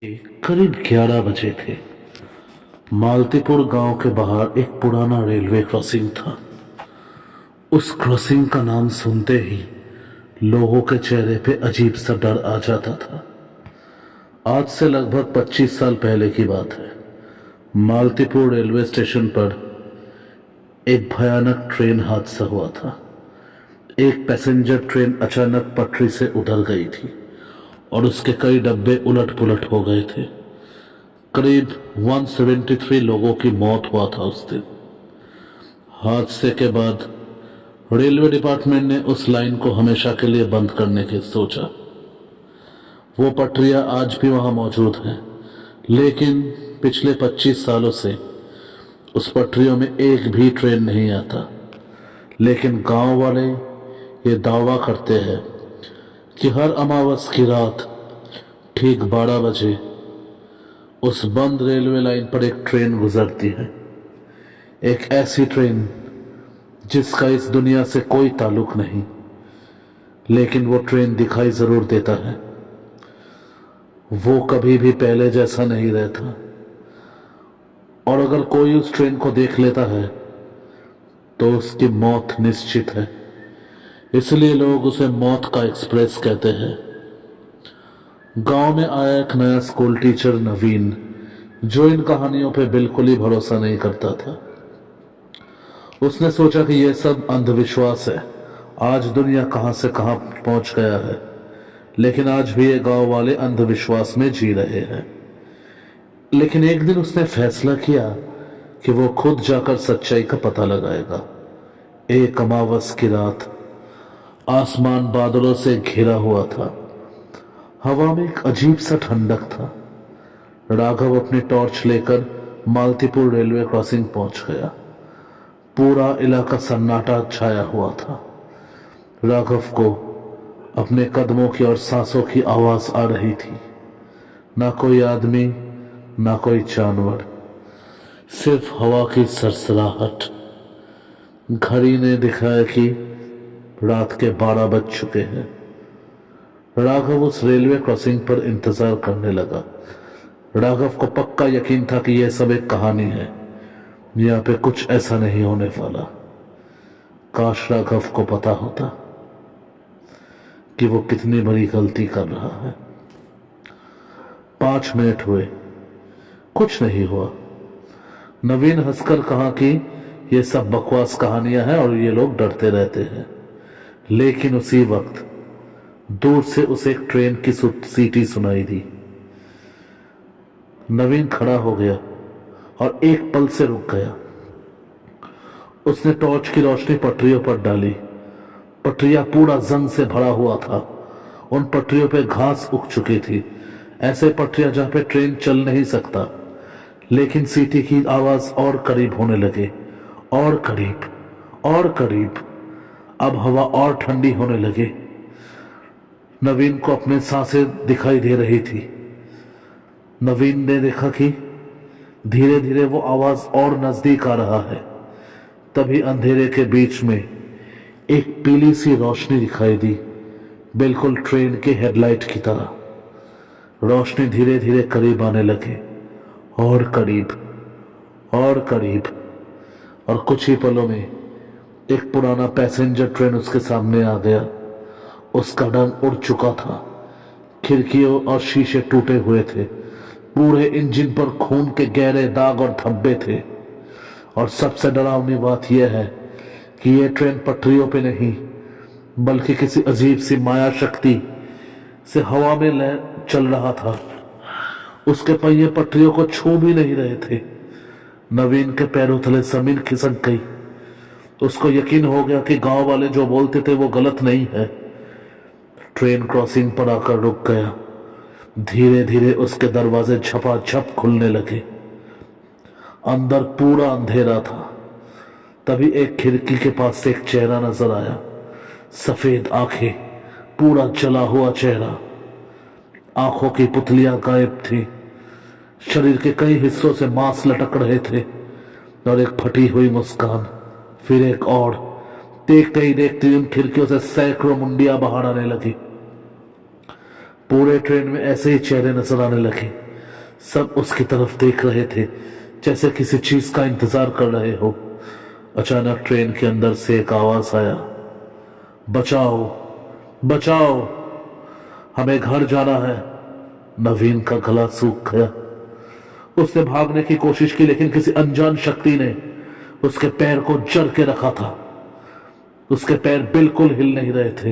करीब 11 बजे थे। मालतीपुर गांव के बाहर एक पुराना रेलवे क्रॉसिंग था। उस क्रॉसिंग का नाम सुनते ही लोगों के चेहरे पे अजीब सा डर आ जाता था। आज से लगभग 25 साल पहले की बात है। मालतीपुर रेलवे स्टेशन पर एक भयानक ट्रेन हादसा हुआ था। एक पैसेंजर ट्रेन अचानक पटरी से उतर गई थी और उसके कई डब्बे उलट पुलट हो गए थे। करीब 173 लोगों की मौत हुआ था उस दिन। हादसे के बाद रेलवे डिपार्टमेंट ने उस लाइन को हमेशा के लिए बंद करने की सोचा। वो पटरियां आज भी वहां मौजूद हैं, लेकिन पिछले 25 सालों से उस पटरियों में एक भी ट्रेन नहीं आता। लेकिन गांव वाले ये दावा करते हैं कि हर अमावस की रात ठीक 12 बजे उस बंद रेलवे लाइन पर एक ट्रेन गुजरती है। एक ऐसी ट्रेन जिसका इस दुनिया से कोई ताल्लुक नहीं, लेकिन वो ट्रेन दिखाई जरूर देता है। वो कभी भी पहले जैसा नहीं रहता, और अगर कोई उस ट्रेन को देख लेता है तो उसकी मौत निश्चित है। इसलिए लोग उसे मौत का एक्सप्रेस कहते हैं। गांव में आया एक नया स्कूल टीचर नवीन, जो इन कहानियों पे बिल्कुल ही भरोसा नहीं करता था। उसने सोचा कि यह सब अंधविश्वास है। आज दुनिया कहां से कहां पहुंच गया है, लेकिन आज भी ये गांव वाले अंधविश्वास में जी रहे हैं। लेकिन एक दिन उसने फैसला किया कि वो खुद जाकर सच्चाई का पता लगाएगा। एक अमावस की रात आसमान बादलों से घिरा हुआ था। हवा में एक अजीब सा ठंडक था। राघव अपनी टॉर्च लेकर मालतीपुर रेलवे क्रॉसिंग पहुंच गया। पूरा इलाका सन्नाटा छाया हुआ था। राघव को अपने कदमों की और सांसों की आवाज आ रही थी। ना कोई आदमी, ना कोई जानवर, सिर्फ हवा की सरसराहट। घड़ी ने दिखाया कि रात के 12 बज चुके हैं। राघव उस रेलवे क्रॉसिंग पर इंतजार करने लगा। राघव को पक्का यकीन था कि यह सब एक कहानी है, यहाँ पे कुछ ऐसा नहीं होने वाला। काश राघव को पता होता कि वो कितनी बड़ी गलती कर रहा है। 5 मिनट हुए, कुछ नहीं हुआ। नवीन हंसकर कहा कि ये सब बकवास कहानियां हैं और ये लोग डरते रहते हैं। लेकिन उसी वक्त दूर से उसे एक ट्रेन की सीटी सुनाई दी। नवीन खड़ा हो गया और एक पल से रुक गया। उसने टॉर्च की रोशनी पटरियों पर डाली। पटरियां पूरा जंग से भरा हुआ था। उन पटरियों पे घास उग चुकी थी। ऐसे पटरियां जहां पे ट्रेन चल नहीं सकता। लेकिन सीटी की आवाज और करीब होने लगे, और करीब, और करीब। अब हवा और ठंडी होने लगी। नवीन को अपने सांसें दिखाई दे रही थी। नवीन ने देखा कि धीरे धीरे वो आवाज और नजदीक आ रहा है। तभी अंधेरे के बीच में एक पीली सी रोशनी दिखाई दी, बिल्कुल ट्रेन के हेडलाइट की तरह। रोशनी धीरे धीरे करीब आने लगी, और करीब, और करीब। और कुछ ही पलों में एक पुराना पैसेंजर ट्रेन उसके सामने आ गया। उसका रंग उड़ चुका था। खिड़कियों और शीशे टूटे हुए थे। पूरे इंजन पर खून के गहरे दाग और धब्बे थे। और सबसे डरावनी बात यह है कि यह ट्रेन पटरियों पे नहीं, बल्कि किसी अजीब सी माया शक्ति से हवा में चल रहा था। उसके पहिए पटरियों को छू भी नहीं रहे थे। नवीन के पैरों तले जमीन खिसक गई। उसको यकीन हो गया कि गांव वाले जो बोलते थे वो गलत नहीं है। ट्रेन क्रॉसिंग पर आकर रुक गया। धीरे धीरे उसके दरवाजे झपाझप खुलने लगे। अंदर पूरा अंधेरा था। तभी एक खिड़की के पास से एक चेहरा नजर आया। सफेद आंखें, पूरा जला हुआ चेहरा। आंखों की पुतलियां गायब थी। शरीर के कई हिस्सों से मांस लटक रहे थे, और एक फटी हुई मुस्कान, फिर एक और। देखते ही देखते उन खिड़कियों से सैकड़ों मुंडियां बाहर आने लगी। पूरे ट्रेन में ऐसे ही चेहरे नजर आने लगे। सब उसकी तरफ देख रहे थे जैसे किसी चीज का इंतजार कर रहे हो। अचानक ट्रेन के अंदर से एक आवाज आया, बचाओ बचाओ, हमें घर जाना है। नवीन का गला सूख गया। उसने भागने की कोशिश की लेकिन किसी अनजान शक्ति ने उसके पैर को जड़ के रखा था। उसके पैर बिल्कुल हिल नहीं रहे थे।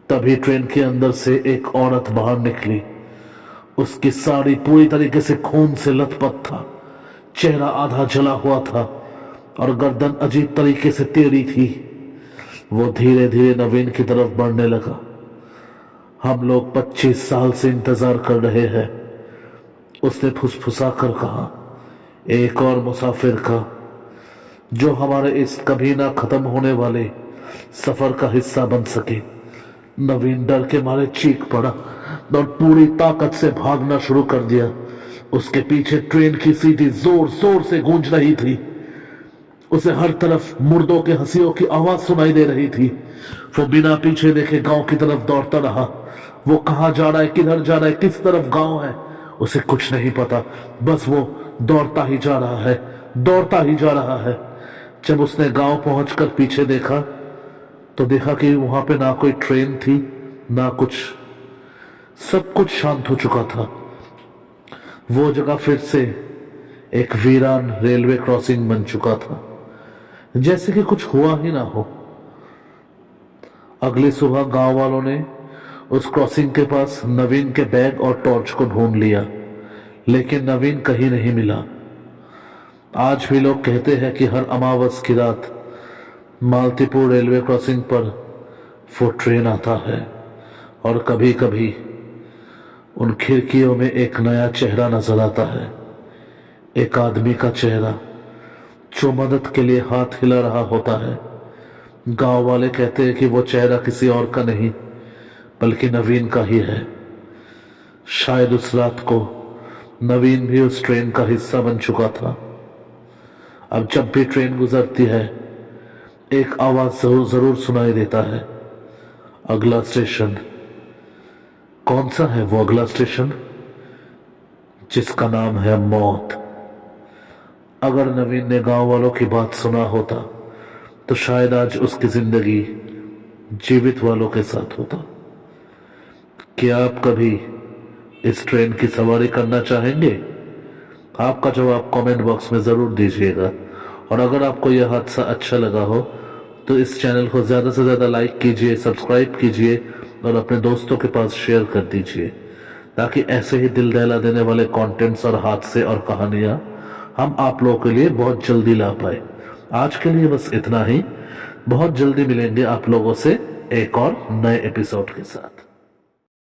तभी ट्रेन के अंदर से एक औरत बाहर निकली। उसकी साड़ी पूरी तरीके से खून से लथपथ था, चेहरा आधा जला हुआ था और गर्दन अजीब तरीके से टेढ़ी थी। वो धीरे धीरे नवीन की तरफ बढ़ने लगा। हम लोग 25 साल से इंतजार कर रहे हैं, उसने फुसफुसा कर कहा। एक और मुसाफिर का जो हमारे इस कभी ना खत्म होने वाले सफर का हिस्सा बन सके। नवीन डर के मारे चीख पड़ा और पूरी ताकत से भागना शुरू कर दिया। उसके पीछे ट्रेन की सीटी जोर जोर से गूंज रही थी। उसे हर तरफ मुर्दों के हंसियों की आवाज सुनाई दे रही थी। वो बिना पीछे देखे गांव की तरफ दौड़ता रहा। वो कहां जा रहा है, किधर जा रहा है, किस तरफ गांव है, उसे कुछ नहीं पता। बस वो दौड़ता ही जा रहा है, दौड़ता ही जा रहा है। जब उसने गांव पहुंचकर पीछे देखा तो देखा कि वहां पे ना कोई ट्रेन थी ना कुछ, सब कुछ शांत हो चुका था। वो जगह फिर से एक वीरान रेलवे क्रॉसिंग बन चुका था, जैसे कि कुछ हुआ ही ना हो। अगली सुबह गांव वालों ने उस क्रॉसिंग के पास नवीन के बैग और टॉर्च को ढूंढ लिया, लेकिन नवीन कहीं नहीं मिला। आज भी लोग कहते हैं कि हर अमावस की रात मालतीपुर रेलवे क्रॉसिंग पर वो ट्रेन आता है और कभी कभी उन खिड़कियों में एक नया चेहरा नजर आता है। एक आदमी का चेहरा जो मदद के लिए हाथ हिला रहा होता है। गांव वाले कहते हैं कि वो चेहरा किसी और का नहीं बल्कि नवीन का ही है। शायद उस रात को नवीन भी उस ट्रेन का हिस्सा बन चुका था। अब जब भी ट्रेन गुजरती है एक आवाज जरूर सुनाई देता है, अगला स्टेशन। कौन सा है वो अगला स्टेशन? जिसका नाम है मौत। अगर नवीन ने गांव वालों की बात सुना होता तो शायद आज उसकी जिंदगी जीवित वालों के साथ होता। क्या आप कभी इस ट्रेन की सवारी करना चाहेंगे? आपका जवाब कमेंट बॉक्स में जरूर दीजिएगा। और अगर आपको यह हादसा अच्छा लगा हो तो इस चैनल को ज्यादा से ज्यादा लाइक कीजिए, सब्सक्राइब कीजिए और अपने दोस्तों के पास शेयर कर दीजिए, ताकि ऐसे ही दिल दहला देने वाले कंटेंट्स और हादसे और कहानियां हम आप लोगों के लिए बहुत जल्दी ला पाए। आज के लिए बस इतना ही। बहुत जल्दी मिलेंगे आप लोगों से एक और नए एपिसोड के साथ।